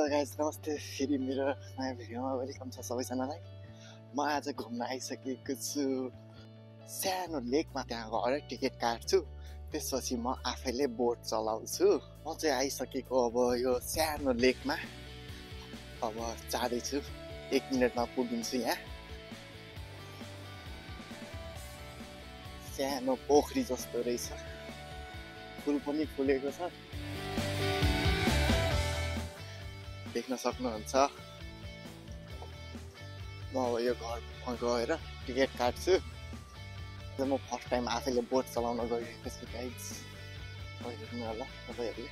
Guys नमस्ते फेरि मेरो नयाँ भिडियोमा वेलकम छ सबैजनालाई। म आज घुम्न आइसकेको छु सानो लेकमा। त्यहाँ गएर टिकट काट्छु, त्यसपछि म आफैले बोट चलाउँछु। म चाहिँ आइसकेको अब यो सानो लेकमा। अब जाँदैछु, 1 मिनेटमा पुगिन्छु। यहाँ सानो पोखरी जस्तो रहेछ, फुल पनि फुलेको छ, देख्न सक्नुहुन्छ। म अब यो घरमा गएर टिकट काट्छु। म फर्स्ट टाइम आफैले बोट चलाउन गइरहेको छु गाइज। हेर्नु होला तपाईँहरूले,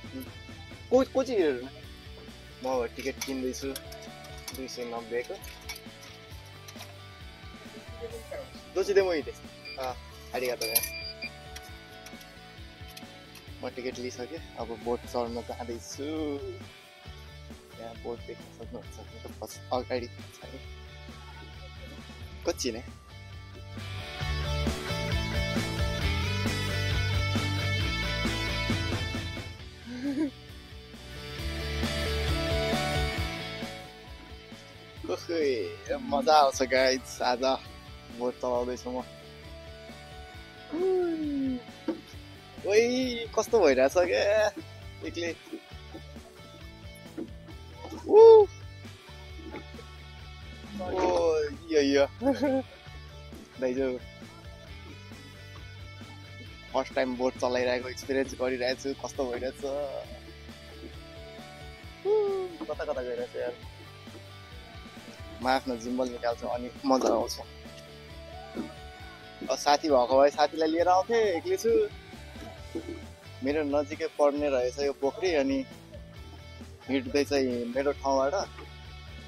को चाहिँ हेर्नु। म अब टिकट किन्दैछु 290 को। दोचिँदै म हिँड्दैछु। आरिगातो गाइस। म टिकट लिइसकेँ, अब बोट चढ्न जाँदैछु। यहाँ बोट देख्न सक्नुहुन्छ, मेरो पछि अगाडि पछाडि कच्ची नै। मजा आउँछ गाइज, आज बोट चलाउँदैछु म। ओइ कस्तो भइरहेछ क्या एक्लै। यो दाइजो फर्स्ट टाइम बोट चलाइरहेको एक्सपिरियन्स गरिरहेको छु। कस्तो भइरहेछ, कता कता गइरहेछ यार। म आफ्नो जिम्बल निकाल्छु अनि मजा आउँछ। साथी भएको भए साथीलाई लिएर आउँथेँ, एक्लै छु। मेरो नजिकै पर्ने रहेछ यो पोखरी। अनि हिँड्दै चाहिँ मेरो ठाउँबाट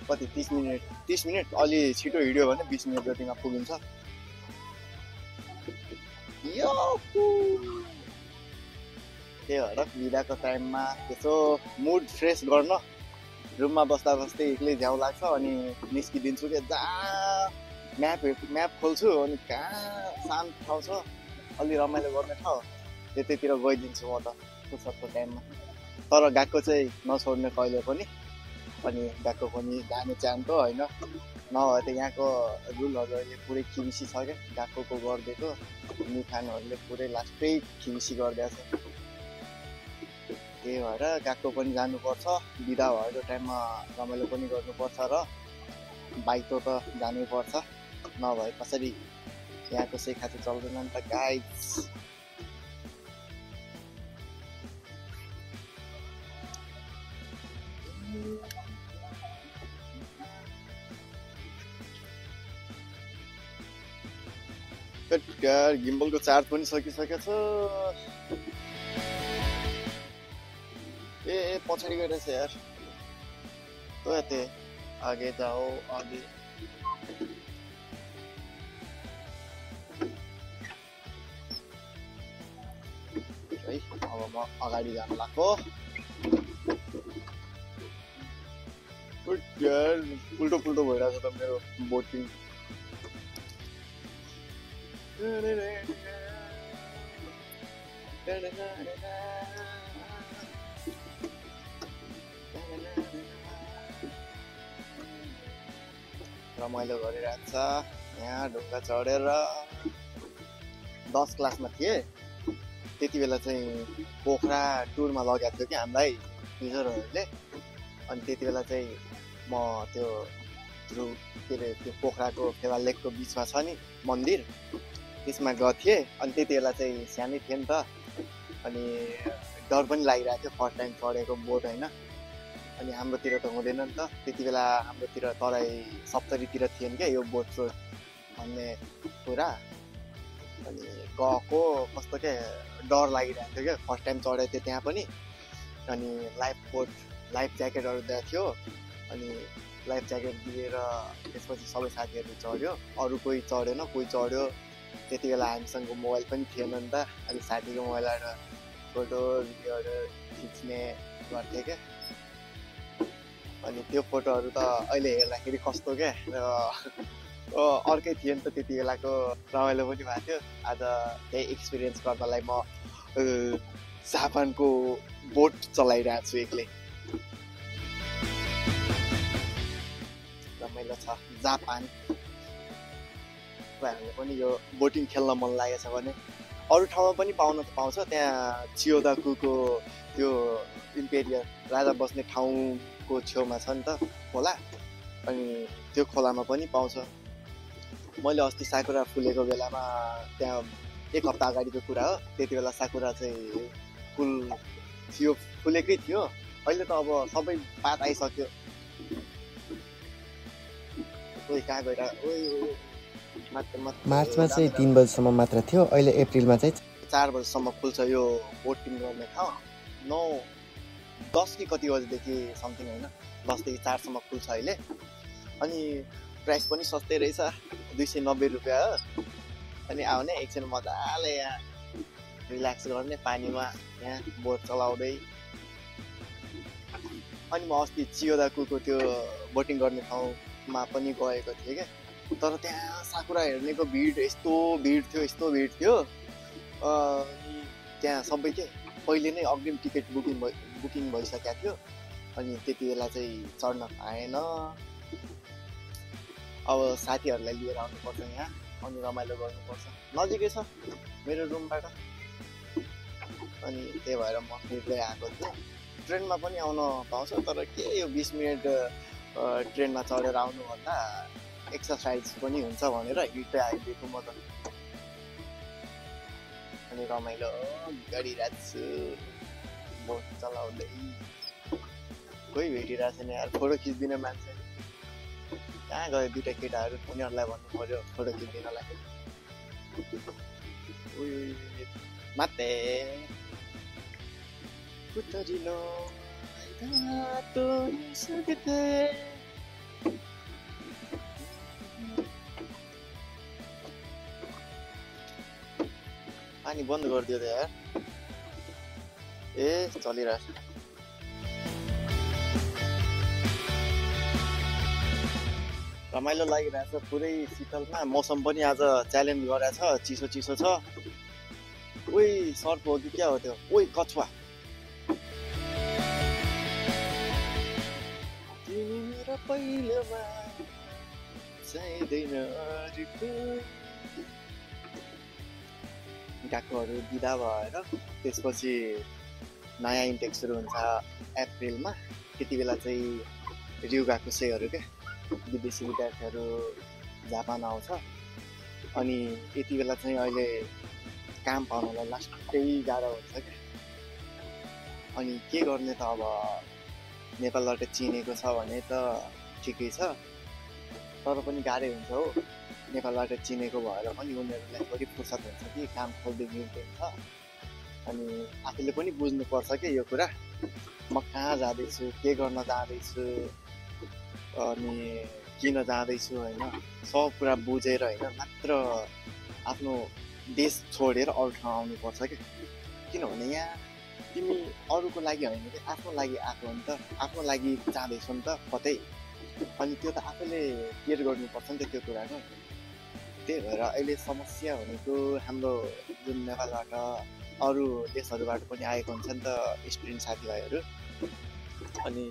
कति 30 मिनट अलि छिटो हिँड्यो भने 20 मिनट जतिमा पुगिन्छ। त्यही भएर बिदाको टाइममा यसो मुड फ्रेस गर्न रुममा बस्दा बस्दै एक्लै झ्याउ लाग्छ। अनि निस्किदिन्छु कि जहाँ म्याप खोल्छु, अनि कहाँ शान्त ठाउँ छ अलि रमाइलो गर्ने ठाउँ, त्यतैतिर गइदिन्छु म त फुर्सदको टाइममा। तर गएको चाहिँ नछोड्ने कहिले पनि। अनि गएको पनि जाने चाहन्छु होइन, नभए त यहाँको रुलहरू अहिले पुरै खिबिसी छ क्या। गएको गरिदिएको निखानहरूले पुरै लास्टै खिबिसी गरिदिएको छ। त्यही भएर गएको पनि जानुपर्छ, बिदा भएको टाइममा रमाइलो पनि गर्नुपर्छ र बाइक त जानै पर्छ। नभए कसरी यहाँको सेखा चाहिँ चल्दैन नि त गाइज। गिम्बलको चार्ज पनि सकिसकेको छ। ए पछाडि गइरहेछ यार। तो यते आगे जाओ आगे। है अब म अगाडि जान लाग्यो। उल्टो पुल्टो भइरहेछ त मेरो बोटिङ। रमाइलो गरिरहेछ यहाँ ढुङ्गा चढेर। 10 क्लासमा थिएँ त्यति बेला चाहिँ पोखरा टुरमा लगेको थियो कि हामीलाई टिचरहरूले। अनि त्यति बेला चाहिँ म त्यो के अरे त्यो पोखराको फेवा लेकको बिचमा छ नि मन्दिर, त्यसमा गएको थिएँ। अनि त्यति बेला चाहिँ सानै थिएँ नि त, अनि डर पनि लागिरहेको थियो फर्स्ट टाइम चढेको बोट होइन। अनि हाम्रोतिर त हुँदैन नि त त्यति बेला, हाम्रोतिर तराई सप्तरीतिर थिएन क्या यो बोट रोड भन्ने कुरा। अनि गएको कस्तो के डर लागिरहेको थियो क्या, फर्स्ट टाइम चढेको थियो त्यहाँ पनि। अनि लाइफ ज्याकेटहरू दिएको थियो। अनि लाइफ ज्याकेट दिएर त्यसपछि सबै साथीहरू चढ्यो, अरू कोही चढेन, कोही चढ्यो। त्यति बेला हामीसँग मोबाइल पनि थिएन नि त। अनि साथीको मोबाइलबाट फोटो भिडियोहरू खिच्ने गर्थेँ क्या। अनि त्यो फोटोहरू त अहिले हेर्दाखेरि कस्तो क्या अर्कै थियो नि त त्यति बेलाको, रमाइलो पनि भएको थियो। आज त्यही एक्सपिरियन्स गर्नलाई म जापानको बोट चलाइरहेको छु एक्लै। रमाइलो छ जापान। तपाईँहरूले पनि यो बोटिङ खेल्न मन लागेछ भने अरू ठाउँमा पनि पाउन त पाउँछ, त्यहाँ चियोदाकुको त्यो इम्पेरियल राजा बस्ने ठाउँको छेउमा छ नि त खोला, अनि त्यो खोलामा पनि पाउँछ। मैले अस्ति साकुरा फुलेको बेलामा त्यहाँ 1 हप्ता अगाडिको कुरा हो, त्यति बेला साकुरा चाहिँ फुल थियो, फुलेकै थियो। अहिले त अब सबै पात आइसक्यो। ओइ कहाँ गएर मार्चमा चाहिँ 3 बजीसम्म मात्र थियो, अहिले अप्रिलमा चाहिँ 4 बजीसम्म खुल्छ यो बोटिङ गर्ने ठाउँ। 9-10 कि कति बजीदेखि समथिङ होइन, 10 देखि 4 सम्म खुल्छ अहिले। अनि प्राइस पनि सस्तै रहेछ, 290 रुपियाँ हो। अनि आउने एकछिन मजाले यहाँ रिल्याक्स गर्ने पानीमा, यहाँ बोट चलाउँदै। अनि म अस्ति चियोदाकुको त्यो बोटिङ गर्ने ठाउँमा पनि गएको थिएँ क्या, तर त्यहाँ साकुरा हेर्नेको भिड यस्तो भिड थियो। अनि त्यहाँ सबै के पहिले नै अग्रिम टिकट बुकिङ भइसकेको थियो, अनि त्यति बेला चाहिँ चढ्न पाएन। अब साथीहरूलाई लिएर आउनुपर्छ यहाँ, अनि रमाइलो गर्नुपर्छ। नजिकै छ मेरो रुमबाट, अनि त्यही भएर म हिँड्दै आएको थिएँ। ट्रेनमा पनि आउन पाउँछ, तर के यो 20 मिनट ट्रेनमा चढेर आउनुभन्दा एक्सर्साइज पनि हुन्छ भनेर हिँड्दै आइदिएको म त। अनि रमाइलो गरिरहेको छु बोट चलाउँदै। कोही भेटिरहेको छैन यार, फोटो खिच्दिने मान्छे कहाँ गयो? 2टा केटाहरू, उनीहरूलाई भन्नु पर्यो फोटो खिच्दिनलाई। माते पुतरिलो आइदातो निसुगते। पानी बन्द गरिदियो त यार। ए चलिरहेछ। रमाइलो लागिरहेछ पुरै शीतलमा। मौसम पनि आज च्यालेन्ज गरेछ, चिसो चिसो छ। ओइ सर्प हो कि क्या हो त्यो? ओइ कछुवा। तिमी मेरो पहिलोमा चाहिँदैन गएकोहरू बिदा भएर त्यसपछि नयाँ इन्टेक सुरु हुन्छ अप्रिलमा। त्यति बेला चाहिँ रिउगाको सेहरू क्या, विदेशी विद्यार्थीहरू जापान आउँछ। अनि यति बेला चाहिँ अहिले काम पाउनलाई लास्टै गाह्रो हुन्छ क्या। अनि के गर्ने त, अब नेपालबाट चिनेको छ भने त ठिकै छ, तर पनि गाह्रै हुन्छ हो। नेपालबाट चिनेको भएर पनि उनीहरूलाई थोरै फुर्सद हुन्छ कि काम खोज्दै हिँड्छ। अनि आफूले पनि बुझ्नुपर्छ कि यो कुरा, म कहाँ जाँदैछु, के गर्न जाँदैछु, अनि किन जाँदैछु होइन, सब कुरा बुझेर होइन मात्र आफ्नो देश छोडेर अरू ठाउँ आउनुपर्छ क्या। किनभने यहाँ तिमी अरूको लागि होइन कि आफ्नो लागि आएको हो नि त, आफ्नो लागि जाँदैछौ नि त कतै। अनि त्यो त आफूले केयर गर्नुपर्छ नि त त्यो कुराको। त्यही भएर अहिले समस्या भनेको हाम्रो जुन नेपालबाट अरू देशहरूबाट पनि आएको हुन्छ नि त स्टुडेन्ट साथीभाइहरू, अनि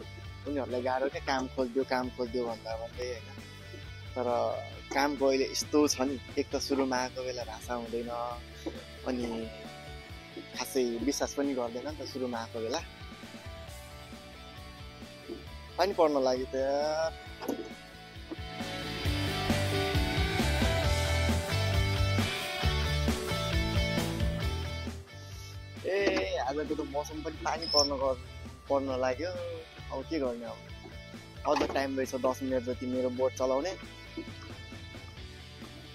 उनीहरूलाई गाह्रो क्या काम खोलिदियो भन्दा भन्दै होइन। तर कामको अहिले यस्तो छ नि, एक त सुरुमा आएको बेला भाषा हुँदैन, अनि खासै विश्वास पनि गर्दैन नि त सुरुमा आएको बेला। पानी पर्न लाग्यो त यार। ए आजको त मौसम पनि पानी पर्न लाग्यो। अब के गर्ने, अब अझ टाइम रहेछ 10 मिनट जति मेरो बोट चलाउने।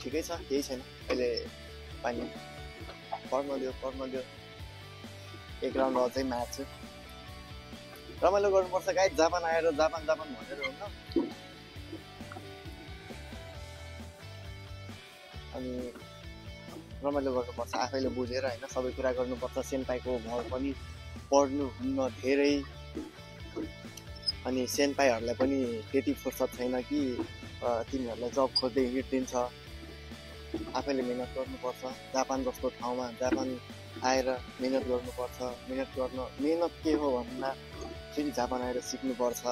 ठिकै छ, केही छैन, अहिले पानी पर्न दियो। एक राउन्ड अझै मार्छु। रमाइलो गर्नुपर्छ गाइस, जापान आएर जापान भनेर हुन्छ। अनि रमाइलो गर्नुपर्छ, आफैले बुझेर होइन सबै कुरा गर्नुपर्छ। सेन्पाईको भाउ पनि पढ्नुहुन्न धेरै, अनि सेन्पाईहरूलाई पनि त्यति फुर्सद छैन कि तिनीहरूलाई जब खोज्दै हिँडिदिन्छ। आफैले मिहिनेत गर्नुपर्छ। जापान जस्तो ठाउँमा जापान आएर मिहिनेत गर्नुपर्छ। मिहिनेत के हो भन्दा फेरि जापान आएर सिक्नुपर्छ।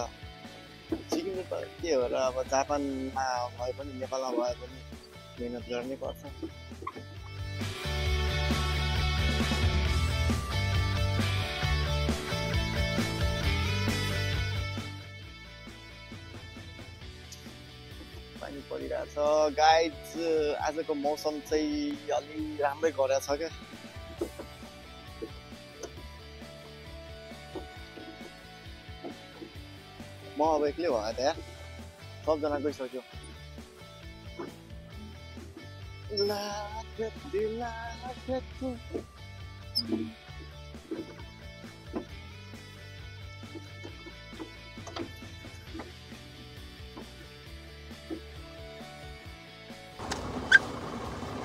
सिक्नु त के हो र अब जापानमा भए पनि नेपालमा भए पनि मेहनत गर्नै पर्छ पानी परिरहेछ गाइज आजको मौसम चाहिँ अलि राम्रै गरेछ क्या म अब एक्लै भयो त यार सबजना गइसक्यो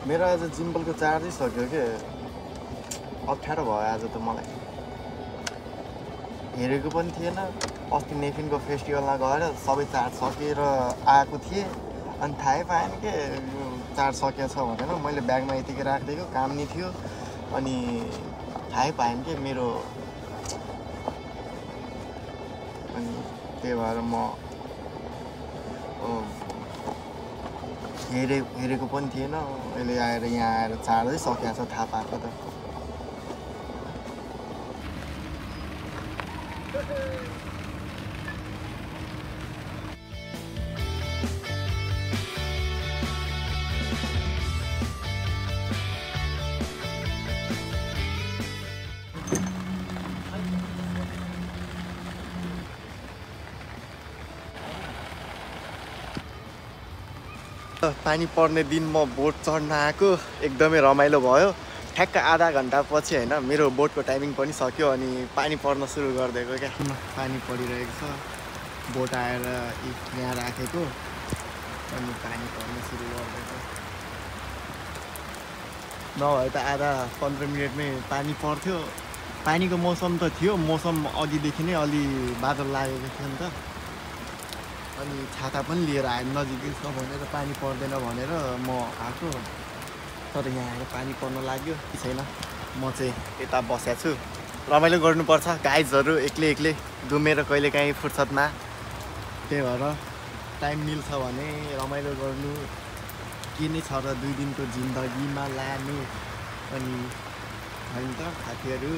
मेरो आज जिम्बलको चार्जै सक्यो के अप्ठ्यारो भयो आज त मलाई हेरेको पनि थिएन अस्ति नेफिनको फेस्टिभलमा गएर सबै चार्ज सकेर आएको थिएँ अनि थाहै पाएन के चार्ज सकिएको छ भनेर मैले ब्यागमा यतिकै राखिदिएको काम नि थियो अनि थाहै पाएन के मेरो अनि त्यही भएर म हेरेको पनि थिएन अहिले आएर यहाँ आएर चार्जै सकिएको छ थाहा पाएको त पानी पर्ने दिन म बोट चढ्न आएको एकदमै रमाइलो भयो ठ्याक्क आधा घन्टा पछि होइन मेरो बोटको टाइमिङ पनि सक्यो अनि पानी पर्न सुरु गरिदिएको क्या पानी परिरहेको छ बोट आएर यहाँ राखेको अनि पानी पर्न सुरु गरिदिएको नभए त आधा 15 मिनटमै पानी पर्थ्यो पानीको मौसम त थियो मौसम अघिदेखि नै अलि बादल लागेको थियो नि त अनि छाता पनि लिएर आयो नजिकै छ भनेर पानी पर्दैन भनेर म आएको तर यहाँ आएर पानी पर्न लाग्यो कि छैन म चाहिँ यता बसेको छु रमाइलो गर्नुपर्छ गाइजहरू एक्लै घुमेर कहिलेकाहीँ फुर्सदमा त्यही भएर टाइम मिल्छ भने रमाइलो गर्नु के नै छ र 2 दिनको जिन्दगीमा लाने अनि होइन त साथीहरू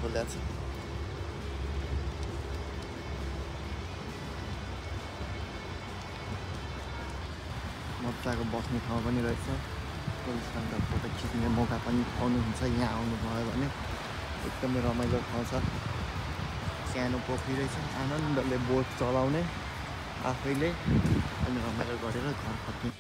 full that's मजाको बस्ने ठाउँ पनि रहेछ टुरिस्टसँग फोटो खिच्ने मौका पनि पाउनुहुन्छ यहाँ आउनुभयो भने एकदमै रमाइलो ठाउँ छ सानो पोखरी रहेछ आनन्दले बोट चलाउने आफैले अनि रमाइलो गरेर घर फर्किने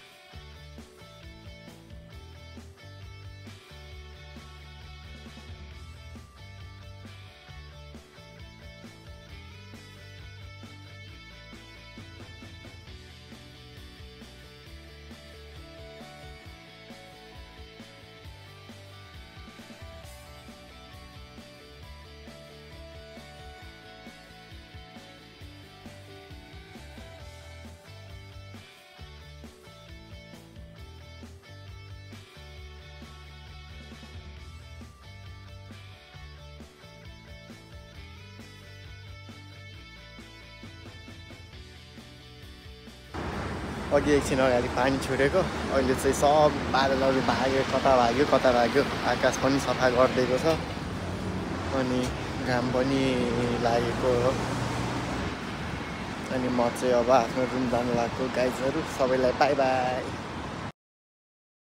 अघि एकछिन अगाडि पानी छोडेको अहिले चाहिँ सब बादलहरू भाग्यो कता भाग्यो आकाश पनि सफा गरिदिएको छ अनि घाम पनि लागेको हो अनि म चाहिँ अब आफ्नो रुम जानु लाग्छु गाइजहरू सबैलाई बाई बाई